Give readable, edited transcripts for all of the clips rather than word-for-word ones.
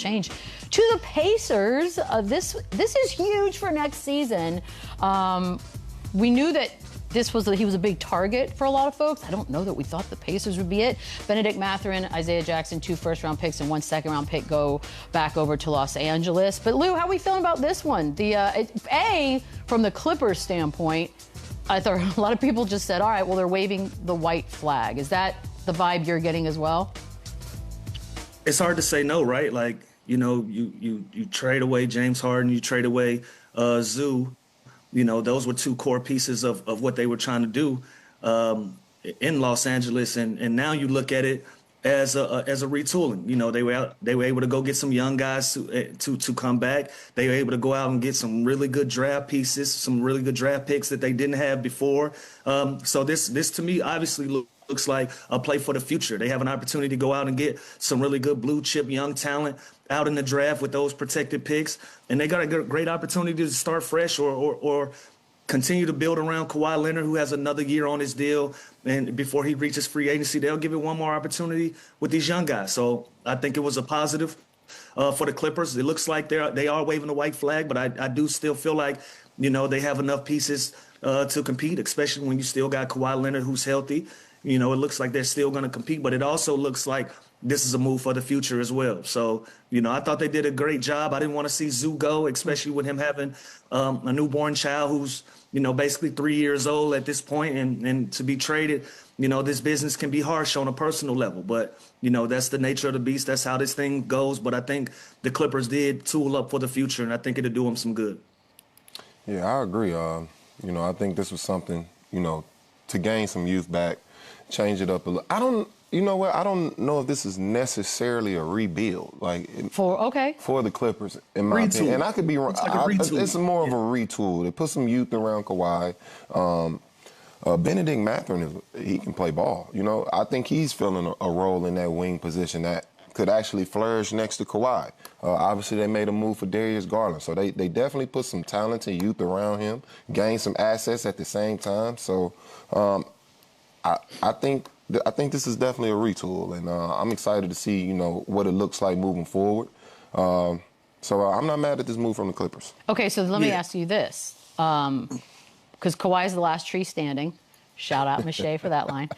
change to the Pacers. This is huge for next season. We knew that he was a big target for a lot of folks. I don't know that we thought the Pacers would be it. Benedict Mathurin, Isaiah Jackson, 2 first-round picks and 1 second-round pick go back over to Los Angeles. But Lou, how are we feeling about this one? From the Clippers standpoint, I thought a lot of people just said, all right, well, they're waving the white flag. Is that the vibe you're getting as well? It's hard to say no, right? Like, you trade away James Harden, you trade away Zoo. Those were 2 core pieces of what they were trying to do in Los Angeles, and now you look at it as a retooling. They were able to go get some young guys to come back. They were able to go out and get some really good draft pieces, some really good draft picks that they didn't have before. So this to me obviously looks like a play for the future. They have an opportunity to go out and get some really good blue chip young talent out in the draft with those protected picks, and they got a great opportunity to start fresh or continue to build around Kawhi Leonard, who has another year on his deal, and before he reaches free agency, they'll give it one more opportunity with these young guys. So I think it was a positive for the Clippers. It looks like they are waving the white flag, but I do still feel like they have enough pieces to compete, especially when you still got Kawhi Leonard, who's healthy. It looks like they're still going to compete, but it also looks like this is a move for the future as well. So, I thought they did a great job. I didn't want to see Zoo go, especially with him having a newborn child who's, basically 3 years old at this point, and to be traded, this business can be harsh on a personal level. But, that's the nature of the beast. That's how this thing goes. But I think the Clippers did tool up for the future, and I think it'll do them some good. Yeah, I agree. I think this was something, to gain some youth back, change it up a little. You know what? I don't know if this is necessarily a rebuild, for the Clippers, in my opinion. And I could be wrong. It's more of a retool. They put some youth around Kawhi. Benedict Mathurin, he can play ball. I think he's filling a role in that wing position that could actually flourish next to Kawhi. Obviously, they made a move for Darius Garland, so they definitely put some talented youth around him, gained some assets at the same time. So I think this is definitely a retool, and I'm excited to see, what it looks like moving forward. So I'm not mad at this move from the Clippers. Okay, so let me ask you this, because Kawhi is the last tree standing. Shout out Michelle for that line.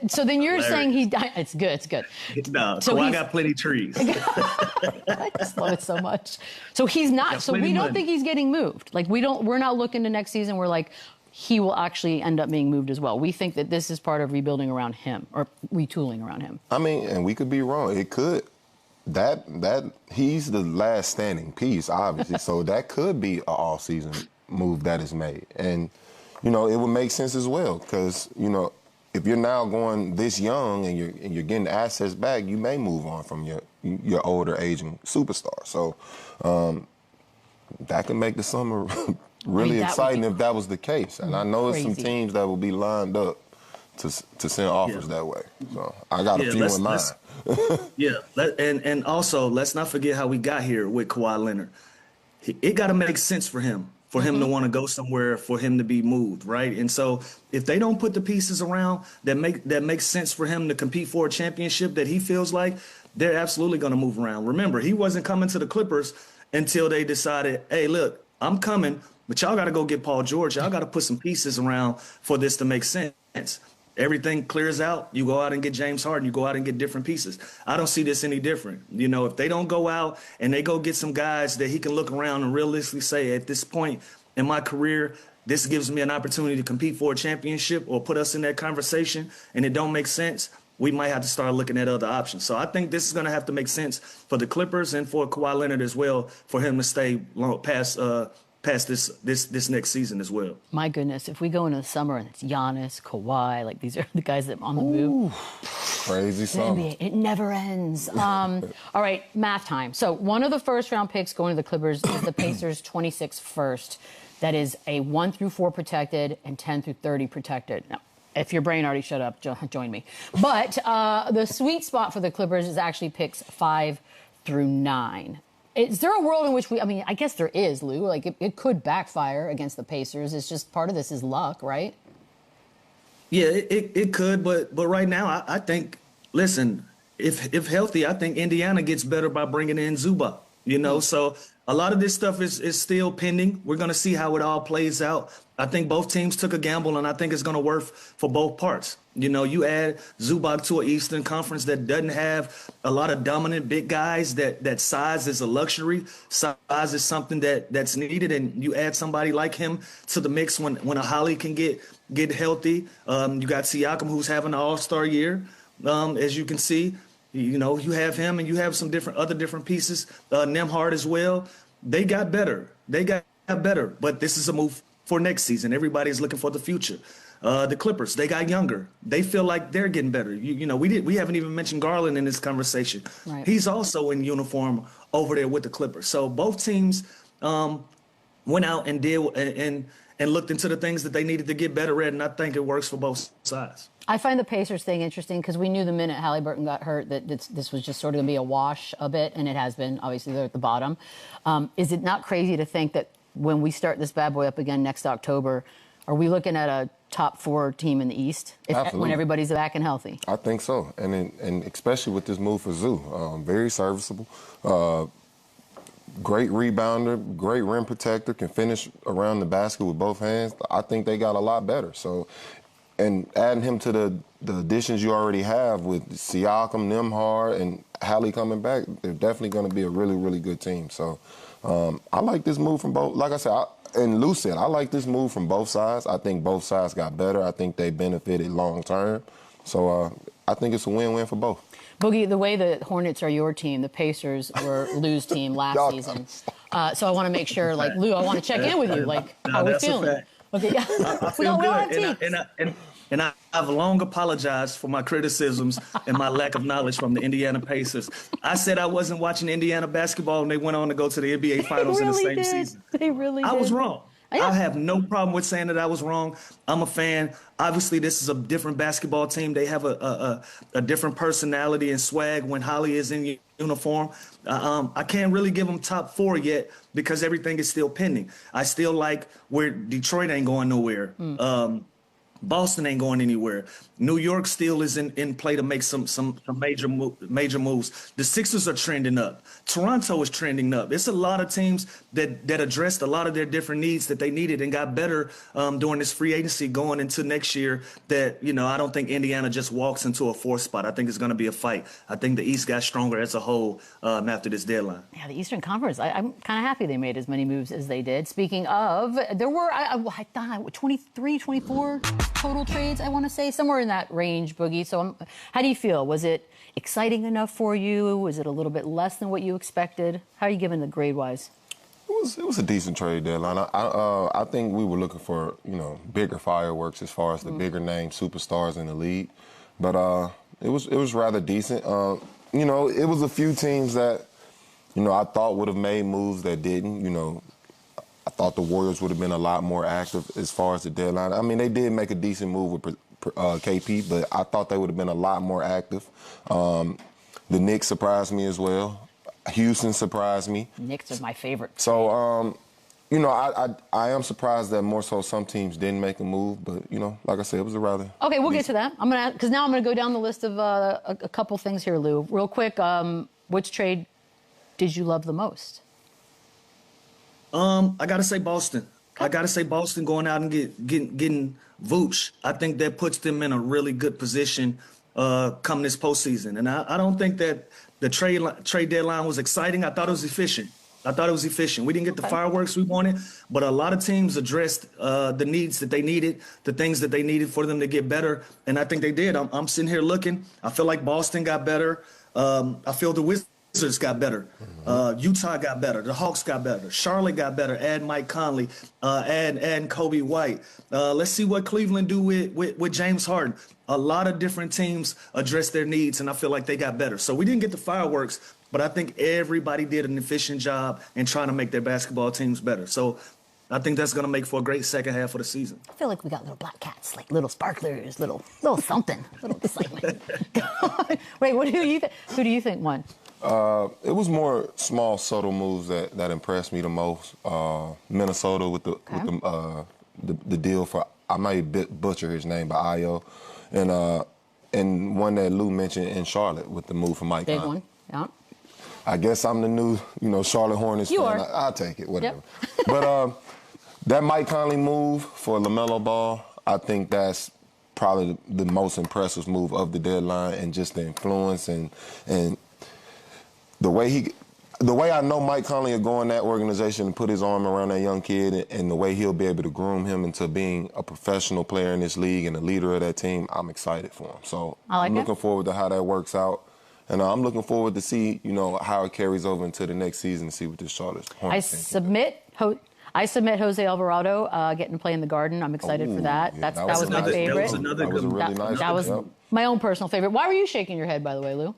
So then you're saying it's good. No, so Kawhi got plenty of trees. I just love it so much. So he's not. So we don't think he's getting moved. Like we're not looking to next season. We're like, he will actually end up being moved as well. We think that this is part of rebuilding around him or retooling around him. I mean, and we could be wrong. It could. That he's the last standing piece, obviously. So that could be an all-season move that is made. And, it would make sense as well because, if you're now going this young and you're getting assets back, you may move on from your older aging superstar. So that could make the summer really exciting if that was the case. And I know there's some teams that will be lined up to send offers that way. So I got a few in mind. And also, let's not forget how we got here with Kawhi Leonard. It got to make sense for him to want to go somewhere, for him to be moved, right? And so if they don't put the pieces around that makes sense for him to compete for a championship that he feels like, they're absolutely going to move around. Remember, he wasn't coming to the Clippers until they decided, hey, look, I'm coming, but y'all got to go get Paul George. Y'all got to put some pieces around for this to make sense. Everything clears out. You go out and get James Harden. You go out and get different pieces. I don't see this any different. If they don't go out and they go get some guys that he can look around and realistically say, at this point in my career, this gives me an opportunity to compete for a championship or put us in that conversation, and it don't make sense, we might have to start looking at other options. So I think this is going to have to make sense for the Clippers and for Kawhi Leonard as well, for him to stay past this next season as well. My goodness, if we go into the summer and it's Giannis, Kawhi, like these are the guys that are on the move. Crazy summer. NBA, it never ends. All right, math time. So one of the first-round picks going to the Clippers is the Pacers' 26th first. That is a 1 through 4 protected and 10 through 30 protected. Now, if your brain already shut up, join me. But the sweet spot for the Clippers is actually picks 5 through 9. Is there a world in which I guess there is, Lou. Like, it could backfire against the Pacers. It's just part of this is luck, right? Yeah, it could. But right now, I think, listen, if healthy, I think Indiana gets better by bringing in Zubac. You know, so a lot of this stuff is still pending. We're going to see how it all plays out. I think both teams took a gamble, and I think it's going to work for both parts. You know, you add Zubac to an Eastern Conference that doesn't have a lot of dominant big guys, that size is a luxury. Size is something that's needed, and you add somebody like him to the mix when a Holly can get healthy. You got Siakam, who's having an all-star year, as you can see. You know, you have him and you have some other different pieces. Nembhard as well. They got better. But this is a move for next season. Everybody's looking for the future. The Clippers, they got younger. They feel like they're getting better. You know, we haven't even mentioned Garland in this conversation. Right. He's also in uniform over there with the Clippers. So both teams went out and did and looked into the things that they needed to get better at, and I think it works for both sides. I find the Pacers thing interesting because we knew the minute Halliburton got hurt that this was just sort of going to be a wash a bit, and it has been. Obviously, they're at the bottom. Is it not crazy to think that when we start this bad boy up again next October, are we looking at a top 4 team in the East when everybody's back and healthy? I think so, and especially with this move for Zoo, very serviceable. Great rebounder, great rim protector, can finish around the basket with both hands. I think they got a lot better. So, and adding him to the additions you already have with Siakam, Nembhard, and Hallie coming back, they're definitely going to be a really, really good team. So I like this move from both. Like I said, and Lou said, I like this move from both sides. I think both sides got better. I think they benefited long term. So I think it's a win-win for both. Boogie, the way the Hornets are your team, the Pacers were Lou's team last season. So I want to make sure, like, Lou, I want to check in with you. Like, how are we feeling? Okay, yeah. I feel good. And I've long apologized for my criticisms and my lack of knowledge from the Indiana Pacers. I said I wasn't watching Indiana basketball, and they went on to go to the NBA Finals in the same season. They really did. I was wrong. Yeah. I have no problem with saying that I was wrong. I'm a fan. Obviously, this is a different basketball team. They have a different personality and swag when Holly is in uniform. I can't really give them top 4 yet because everything is still pending. I still like where Detroit ain't going nowhere. Boston ain't going anywhere. New York still is in play to make some major moves. The Sixers are trending up. Toronto is trending up. It's a lot of teams that addressed a lot of their different needs that they needed and got better during this free agency going into next year. That, you know, I don't think Indiana just walks into a 4th spot. I think it's going to be a fight. I think the East got stronger as a whole after this deadline. Yeah, the Eastern Conference. I'm kind of happy they made as many moves as they did. Speaking of, there were I thought 23, 24 total trades, I want to say, somewhere in that range, Boogie. So how do you feel? Was it exciting enough for you? Was it a little bit less than what you expected? How are you giving the grade-wise? It was a decent trade deadline. I think we were looking for, you know, bigger fireworks as far as the bigger name superstars in the league. But it was rather decent. You know, it was a few teams that, you know, I thought would have made moves that didn't, you know. I thought the Warriors would have been a lot more active as far as the deadline. I mean, they did make a decent move with KP, but I thought they would have been a lot more active. The Knicks surprised me as well. Houston surprised me. Knicks is my favorite. So, you know, I am surprised that more so some teams didn't make a move, but, you know, like I said, it was a rather... Okay, we'll get to that. Because now I'm going to go down the list of a couple things here, Lou. Real quick, which trade did you love the most? I got to say Boston. I got to say Boston going out and getting Vooch. I think that puts them in a really good position come this postseason. And I don't think that the trade deadline was exciting. I thought it was efficient. We didn't get the fireworks we wanted, but a lot of teams addressed the needs that they needed, the things that they needed for them to get better, and I think they did. I'm sitting here looking. I feel like Boston got better. I feel the Wizards got better. Utah got better. The Hawks got better. Charlotte got better. Add Mike Conley. Add Kobe White. Let's see what Cleveland do with James Harden. A lot of different teams addressed their needs, and I feel like they got better. So we didn't get the fireworks, but I think everybody did an efficient job in trying to make their basketball teams better. So I think that's going to make for a great second half of the season. I feel like we got little black cats, like little sparklers, little something, little excitement. Wait, who do you think won? It was more small, subtle moves that impressed me the most. Minnesota with the deal for, I might butcher his name, but Ayo, and and one that Lou mentioned in Charlotte with the move for Mike Big Conley. one, yeah. I guess I'm the new, Charlotte Hornets You fan. are. I'll take it, whatever. Yep. But that Mike Conley move for LaMelo Ball, I think that's probably the most impressive move of the deadline, and just the influence and the way I know Mike Conley will go in that organization and put his arm around that young kid, and the way he'll be able to groom him into being a professional player in this league and a leader of that team, I'm excited for him. So I'm looking forward to how that works out. And I'm looking forward to see, how it carries over into the next season to see what this Charlotte Hornets I submit Jose Alvarado getting to play in the Garden. I'm excited for that. Yeah, that was my favorite. That was another That was a good really nice That was one. my own personal favorite. Why were you shaking your head, by the way, Lou?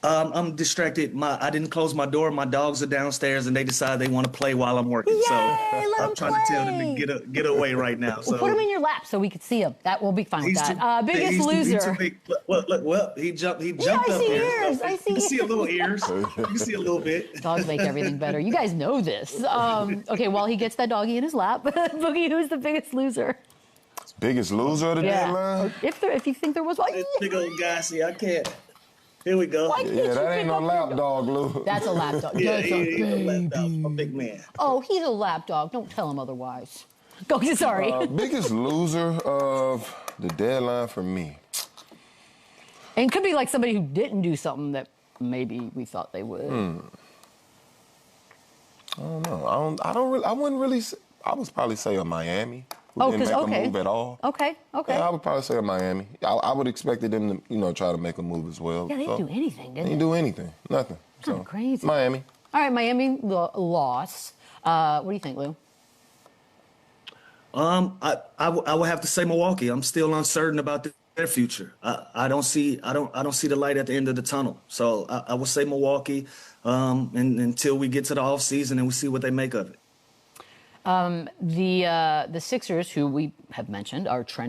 I'm distracted. I didn't close my door. My dogs are downstairs, and they decide they want to play while I'm working. Yay, So let I'm 'em trying to tell them play. to get away right now. So Well, put him in your lap so we could see him. That will be fine with he's that. Biggest loser. Well, he jumped I up see there. ears. I see You can see a ears. little ears. You can see a little bit. Dogs make everything better. You guys know this. Okay, while he gets that doggy in his lap, Boogie, who's the biggest loser? Biggest loser of the deadline? If you think there was one. This big old guy, see, I can't. Here we go. Why can't Yeah, you that pick ain't no up your lap dog? dog, Lou. That's a lap dog. Yeah, That's he a ain't no baby. lap dog. I'm a big man. Oh, he's a lap dog. Don't tell him otherwise. Go. Sorry. Biggest loser of the deadline for me. And it could be like somebody who didn't do something that maybe we thought they would. I don't know. I wouldn't really. I would probably say a Miami. Who Oh, didn't 'cause- make okay. a move at all. Okay. Yeah, I would probably say a Miami. I would expected them to, try to make a move as well. Yeah, they didn't do anything, did They they? didn't do anything. Nothing. Kinda crazy. Miami. All right, Miami loss. What do you think, Lou? I would have to say Milwaukee. I'm still uncertain about their future. I don't see the light at the end of the tunnel. So I would say Milwaukee, and until we get to the off season and we see what they make of it. The Sixers, who we have mentioned, are trending